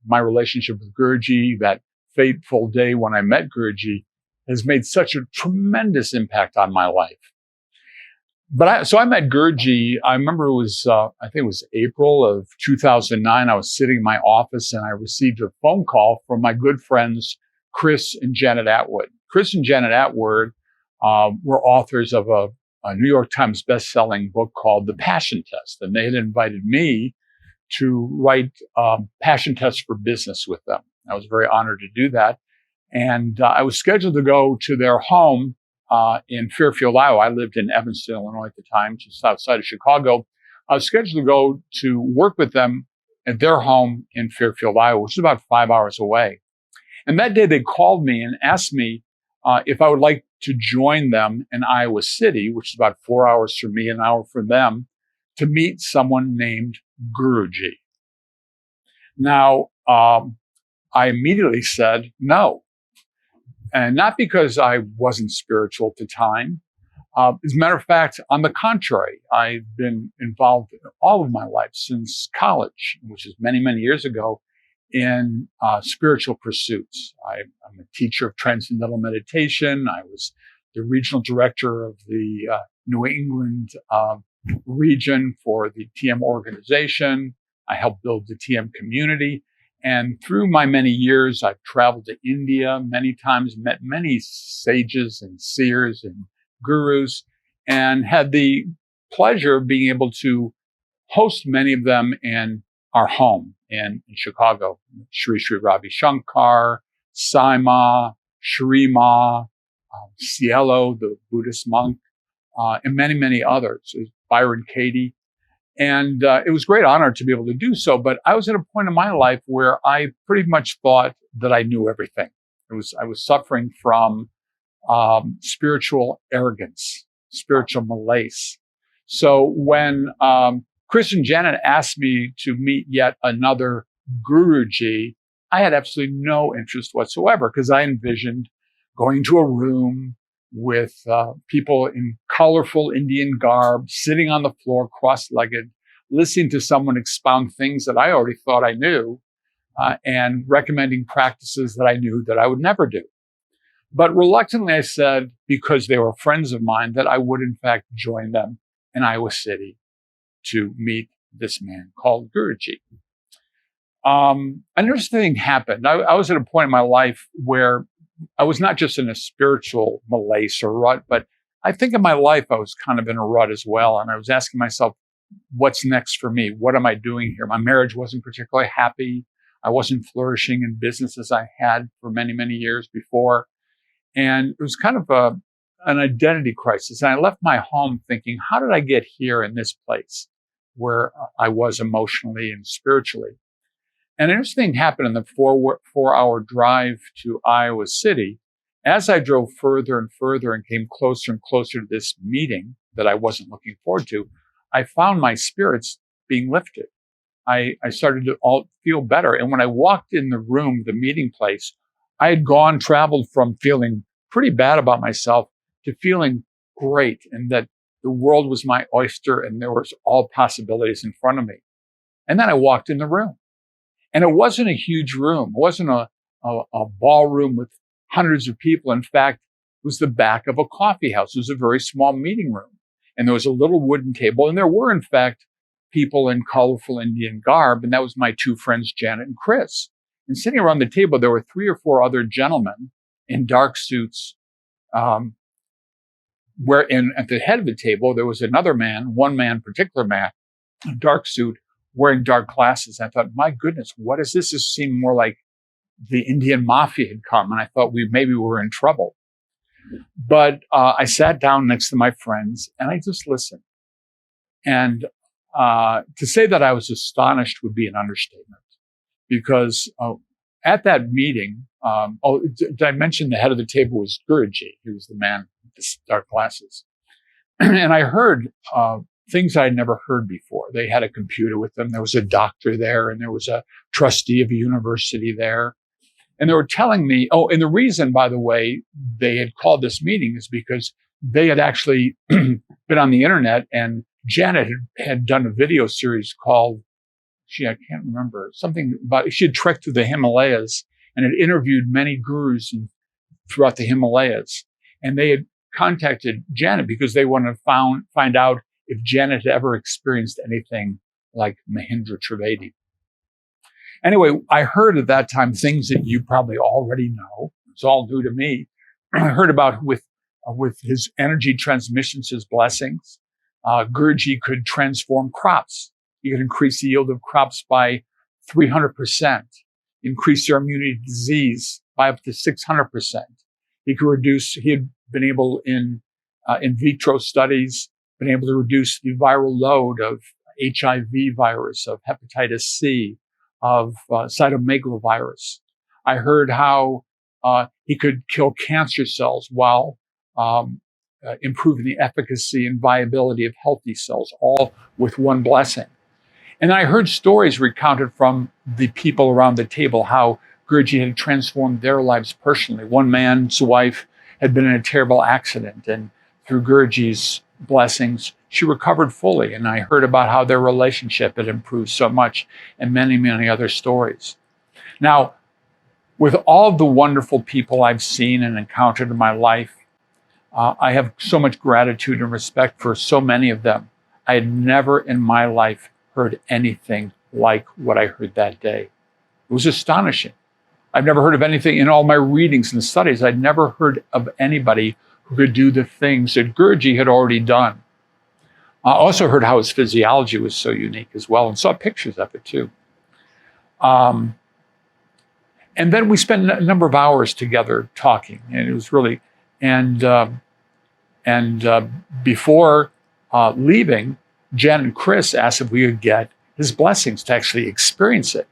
my relationship with Guruji, that fateful day when I met Guruji, has made such a tremendous impact on my life. So I met Guruji. I remember it was, I think it was April of 2009. I was sitting in my office and I received a phone call from my good friends, Chris and Janet Atwood. Chris and Janet Atwood were authors of a New York Times best-selling book called The Passion Test. And they had invited me to write Passion Tests for Business with them. I was very honored to do that. And I was scheduled to go to their home in Fairfield, Iowa. I lived in Evanston, Illinois at the time, just outside of Chicago. I was scheduled to go to work with them at their home in Fairfield, Iowa, which is about 5 hours away. And that day they called me and asked me if I would like to join them in Iowa City, which is about 4 hours from me, an hour from them, to meet someone named Guruji. Now, I immediately said no. And not because I wasn't spiritual at the time. As a matter of fact, on the contrary, I've been involved all of my life since college, which is many, many years ago, in spiritual pursuits. I'm a teacher of transcendental meditation. I was the regional director of the New England region for the TM organization. I helped build the TM community. And through my many years, I've traveled to India many times, met many sages and seers and gurus, and had the pleasure of being able to host many of them in our home in Chicago. Sri Sri Ravi Shankar, Saima, Shri Ma, Cielo, the Buddhist monk, and many, many others, Byron Katie. And it was a great honor to be able to do so. But I was at a point in my life where I pretty much thought that I knew everything. I was suffering from spiritual arrogance, spiritual malaise. So when Chris and Janet asked me to meet yet another Guruji, I had absolutely no interest whatsoever, because I envisioned going to a room with people in colorful Indian garb, sitting on the floor cross-legged, listening to someone expound things that I already thought I knew, and recommending practices that I knew that I would never do. But reluctantly, I said, because they were friends of mine, that I would in fact join them in Iowa City to meet this man called Guruji. An interesting thing happened. I was at a point in my life where I was not just in a spiritual malaise or rut, but I think in my life I was kind of in a rut as well. And I was asking myself, what's next for me? What am I doing here? My marriage wasn't particularly happy. I wasn't flourishing in business as I had for many, many years before. And it was kind of an identity crisis. And I left my home thinking, how did I get here in this place where I was emotionally and spiritually? And an interesting thing happened in the 4-hour drive to Iowa City. As I drove further and further and came closer and closer to this meeting that I wasn't looking forward to, I found my spirits being lifted. I started to feel better. And when I walked in the room, the meeting place, I had traveled from feeling pretty bad about myself to feeling great, and that the world was my oyster and there was all possibilities in front of me. And then I walked in the room. And it wasn't a huge room. It wasn't a ballroom with hundreds of people. In fact, it was the back of a coffee house. It was a very small meeting room. And there was a little wooden table. And there were, in fact, people in colorful Indian garb. And that was my two friends, Janet and Chris. And sitting around the table, there were 3 or 4 other gentlemen in dark suits. Wherein at the head of the table, there was another man, particular man, a dark suit, wearing dark glasses. I thought, my goodness, what is this? This seemed more like the Indian mafia had come. And I thought maybe we were in trouble. But I sat down next to my friends and I just listened. And to say that I was astonished would be an understatement, because at that meeting, did I mention the head of the table was Guruji? He was the man with the dark glasses. And I heard things I'd never heard before. They had a computer with them. There was a doctor there, and there was a trustee of a university there. And they were telling me, and the reason, by the way, they had called this meeting is because they had actually been on the internet, and Janet had done a video series called I can't remember, something about, she had trekked through the Himalayas and had interviewed many gurus throughout the Himalayas. And they had contacted Janet because they wanted to find out if Janet had ever experienced anything like Mahendra Trivedi. Anyway, I heard at that time things that you probably already know. It's all new to me. I heard about with his energy transmissions, his blessings. Guruji could transform crops. He could increase the yield of crops by 300%, increase their immunity to disease by up to 600%. He had been able in vitro studies, been able to reduce the viral load of HIV virus, of hepatitis C, of cytomegalovirus. I heard how he could kill cancer cells while improving the efficacy and viability of healthy cells, all with one blessing. And I heard stories recounted from the people around the table, how Guruji had transformed their lives personally. One man's wife had been in a terrible accident, and through Guruji's blessings, she recovered fully. And I heard about how their relationship had improved so much, and many, many other stories. Now, with all the wonderful people I've seen and encountered in my life, I have so much gratitude and respect for so many of them. I had never in my life heard anything like what I heard that day. It was astonishing. I've never heard of anything in all my readings and studies. I'd never heard of anybody who could do the things that Guruji had already done. I also heard how his physiology was so unique as well, and saw pictures of it too. And then we spent a number of hours together talking, and it was really, before leaving, Jen and Chris asked if we could get his blessings to actually experience it.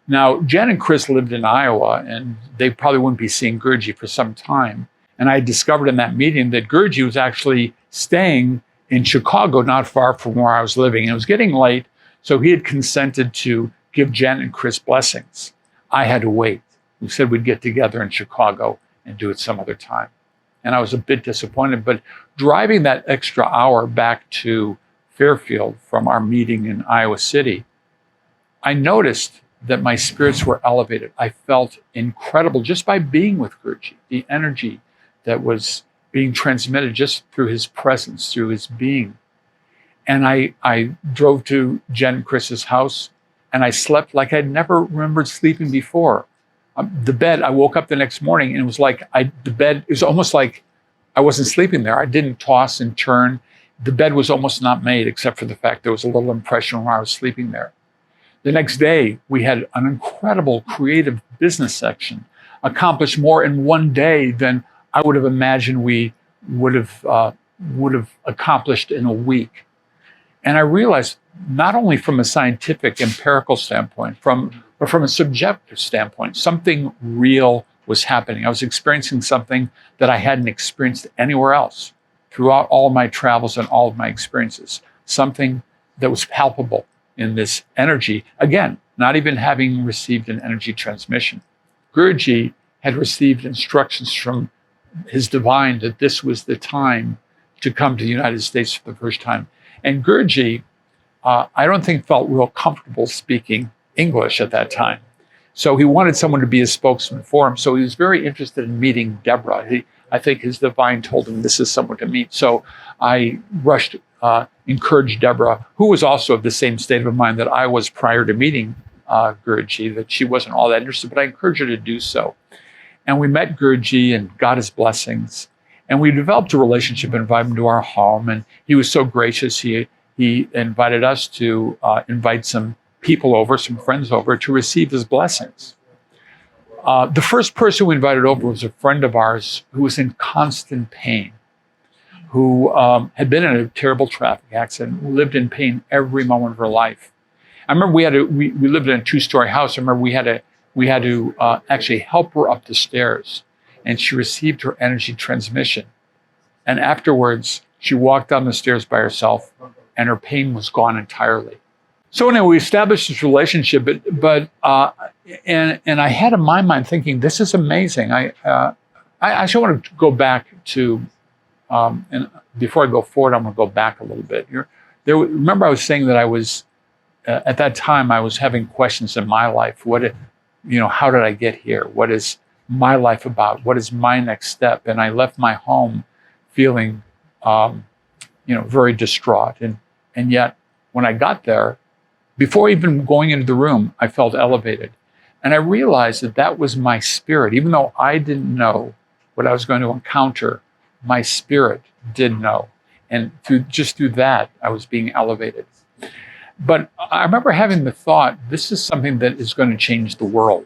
Now, Jen and Chris lived in Iowa, and they probably wouldn't be seeing Guruji for some time. And I discovered in that meeting that Guruji was actually staying in Chicago, not far from where I was living. And it was getting late, so he had consented to give Jen and Chris blessings. I had to wait. We said we'd get together in Chicago and do it some other time. And I was a bit disappointed, but driving that extra hour back to Fairfield from our meeting in Iowa City, I noticed that my spirits were elevated. I felt incredible just by being with Guruji, the energy that was being transmitted just through his presence, through his being. And I drove to Jen and Chris's house, and I slept like I'd never remembered sleeping before. The bed, I woke up the next morning, and it was like it was almost like I wasn't sleeping there. I didn't toss and turn. The bed was almost not made, except for the fact there was a little impression where I was sleeping there. The next day, we had an incredible creative business section, accomplished more in one day than I would have imagined we would have accomplished in a week. And I realized, not only from a scientific, empirical standpoint, but from a subjective standpoint, something real was happening. I was experiencing something that I hadn't experienced anywhere else throughout all of my travels and all of my experiences, something that was palpable in this energy. Again, not even having received an energy transmission. Guruji had received instructions from his divine that this was the time to come to the United States for the first time. And Guruji, I don't think felt real comfortable speaking English at that time. So he wanted someone to be a spokesman for him. So he was very interested in meeting Deborah. I think his divine told him this is someone to meet. So I rushed, encouraged Deborah, who was also of the same state of mind that I was prior to meeting Guruji, that she wasn't all that interested, but I encouraged her to do so. And we met Guruji and got his blessings. And we developed a relationship and invited him to our home. And he was so gracious. He invited us to invite some people over, some friends over, to receive his blessings. The first person we invited over was a friend of ours who was in constant pain, who had been in a terrible traffic accident, who lived in pain every moment of her life. I remember we lived in a 2-story house. I remember we had to actually help her up the stairs, and she received her energy transmission. And afterwards, she walked down the stairs by herself, and her pain was gone entirely. So anyway, we established this relationship, but I had in my mind thinking, this is amazing. I actually want to go back to, and before I go forward, I'm going to go back a little bit. Remember I was saying that I was at that time, I was having questions in my life. How did I get here? What is my life about? What is my next step? And I left my home feeling, very distraught. And yet, when I got there, before even going into the room, I felt elevated. And I realized that that was my spirit. Even though I didn't know what I was going to encounter, my spirit did know. And through that, I was being elevated. But I remember having the thought, this is something that is going to change the world.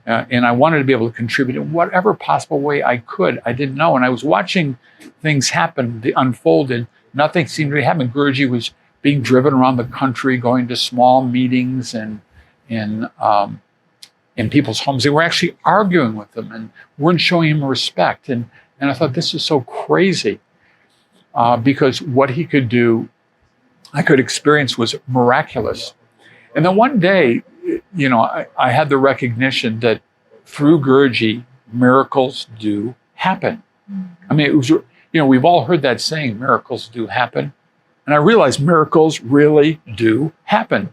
And I wanted to be able to contribute in whatever possible way I could. I didn't know. And I was watching things happen, they unfolded. Nothing seemed to be happening. Guruji was being driven around the country, going to small meetings and in people's homes. They were actually arguing with them and weren't showing him respect. And I thought, this is so crazy, because what he could do, I could experience, was miraculous. And then one day, I had the recognition that through Guruji, miracles do happen. I mean, it was, we've all heard that saying, miracles do happen. And I realized miracles really do happen.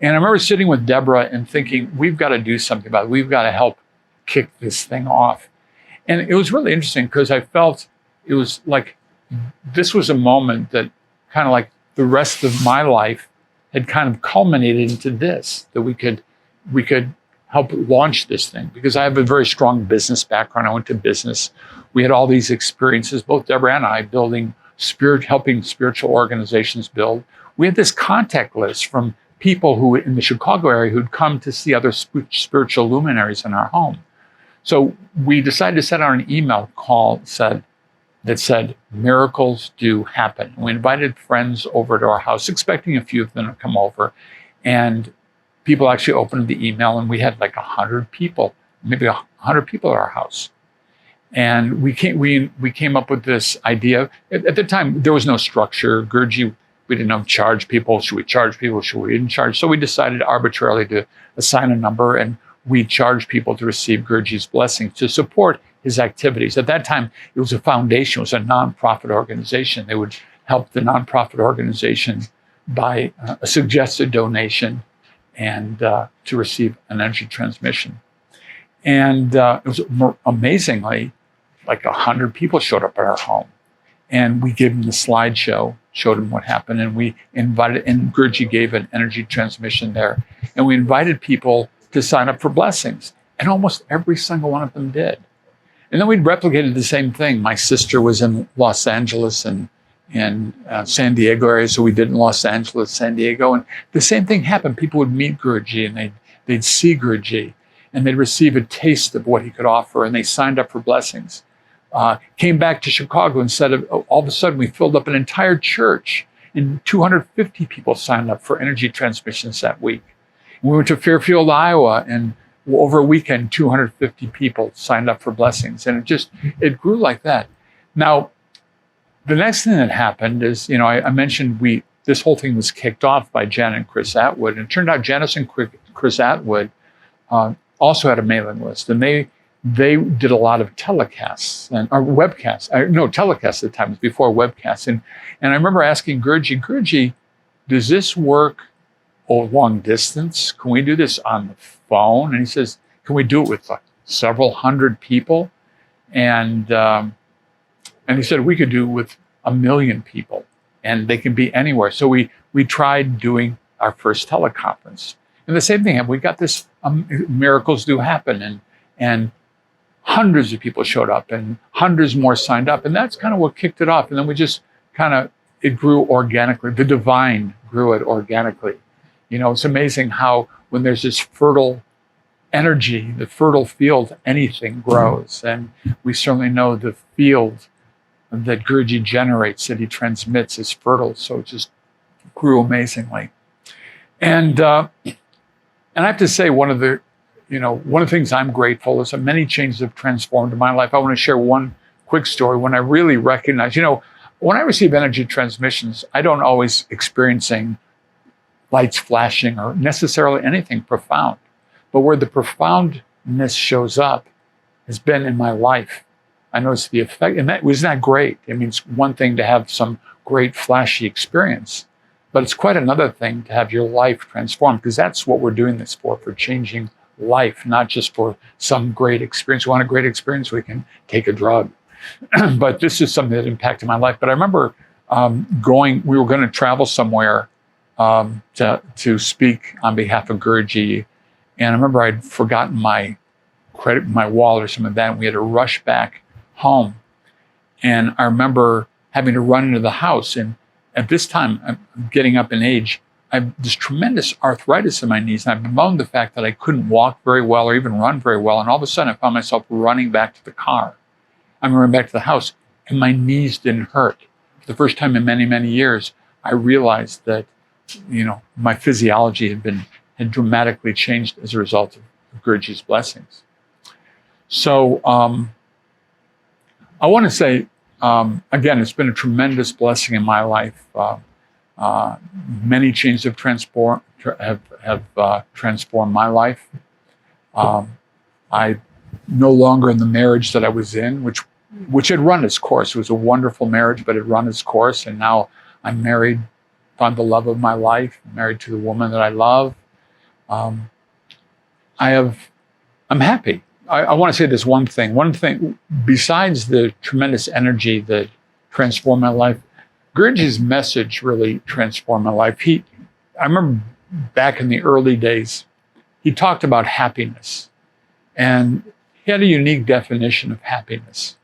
And I remember sitting with Deborah and thinking, we've got to do something about it. We've got to help kick this thing off. And it was really interesting because I felt it was like, this was a moment that kind of like the rest of my life had kind of culminated into this, that we could help launch this thing. Because I have a very strong business background. I went to business. We had all these experiences, both Deborah and I, helping spiritual organizations build. We had this contact list from people who in the Chicago area who'd come to see other spiritual luminaries in our home. So we decided to send out an email call that said, miracles do happen. We invited friends over to our house, expecting a few of them to come over. And people actually opened the email, and we had like 100 people, maybe 100 people at our house. And we came up with this idea. At the time, there was no structure. Guruji, we didn't know, charge people. Should we charge people? Should we didn't charge? So we decided arbitrarily to assign a number, and we charged people to receive Guruji's blessings to support his activities. At that time, it was a foundation. It was a nonprofit organization. They would help the nonprofit organization by a suggested donation and to receive an energy transmission. And it was amazingly, like 100 people showed up at our home. And we gave them the slideshow, showed them what happened, and we invited, and Guruji gave an energy transmission there. And we invited people to sign up for blessings. And almost every single one of them did. And then we replicated the same thing. My sister was in Los Angeles and San Diego area, so we did in Los Angeles, San Diego. And the same thing happened. People would meet Guruji and they'd see Guruji and they'd receive a taste of what he could offer, and they signed up for blessings. Came back to Chicago and said, all of a sudden we filled up an entire church and 250 people signed up for energy transmissions that week. We went to Fairfield, Iowa, and over a weekend, 250 people signed up for blessings. And it grew like that. Now, the next thing that happened is, I mentioned this whole thing was kicked off by Jan and Chris Atwood. And it turned out Janice and Chris Atwood also had a mailing list. And they did a lot of telecasts or webcasts. Telecasts at the time. It was before webcasts. And I remember asking Guruji, does this work long distance? Can we do this on the phone? And he says, can we do it with like several hundred people? And he said, we could do it with 1 million people, and they can be anywhere. So we tried doing our first teleconference. And the same thing happened. We got this, miracles do happen, and hundreds of people showed up, and hundreds more signed up. And that's kind of what kicked it off. And then we just it grew organically. The divine grew it organically. It's amazing how when there's this fertile energy, the fertile field, anything grows. And we certainly know the field that Guruji generates, that he transmits, is fertile. So it just grew amazingly. And I have to say, one of the things I'm grateful is that many changes have transformed my life. I want to share one quick story when I really recognize, when I receive energy transmissions, I don't always experiencing lights flashing or necessarily anything profound. But where the profoundness shows up has been in my life. I noticed the effect, and that was not great. I mean, it's one thing to have some great flashy experience, But it's quite another thing to have your life transformed, because that's what we're doing this for changing life, not just for some great experience. We want a great experience, we can take a drug. But this is something that impacted my life. But I remember we were going to travel somewhere to speak on behalf of Guruji. And I remember I'd forgotten my wallet or something like that, and we had to rush back home. And I remember having to run into the house. And at this time, I'm getting up in age. I have this tremendous arthritis in my knees, and I bemoaned the fact that I couldn't walk very well or even run very well. And all of a sudden, I found myself running back to the car. I'm running back to the house, and my knees didn't hurt. For the first time in many, many years, I realized that, my physiology had dramatically changed as a result of Guruji's blessings. So I want to say, again, it's been a tremendous blessing in my life. Many changes have transformed my life. I no longer in the marriage that I was in, which had run its course. It was a wonderful marriage, but it had run its course. And now I'm married, found the love of my life, married to the woman that I love. I'm happy. I want to say this one thing, besides the tremendous energy that transformed my life, Guruji's message really transformed my life. I remember back in the early days, he talked about happiness, and he had a unique definition of happiness.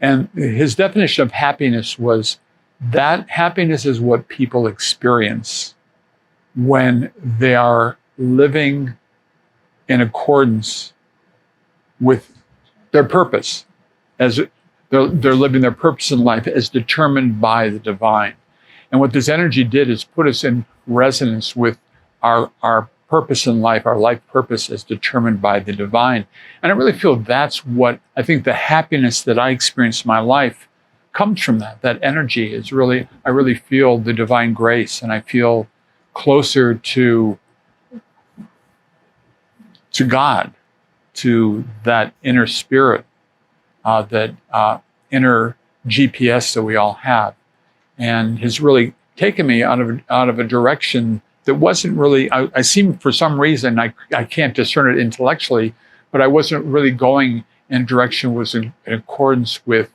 And his definition of happiness was that happiness is what people experience when they are living in accordance with their purpose, as they're living their purpose in life as determined by the divine. And what this energy did is put us in resonance with our purpose in life, our life purpose as determined by the divine. And I really feel that's what I think the happiness that I experienced in my life comes from that energy is really, I really feel the divine grace, and I feel closer to God, to that inner spirit, that inner GPS that we all have, and has really taken me out of a direction that wasn't really, I seem for some reason, I can't discern it intellectually, but I wasn't really going in a direction was in accordance with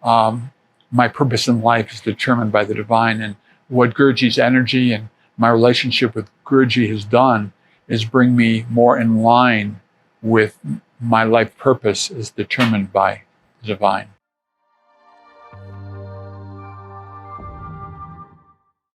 my purpose in life is determined by the divine. And what Guruji's energy and my relationship with Guruji has done is bring me more in line with my life purpose is determined by the divine.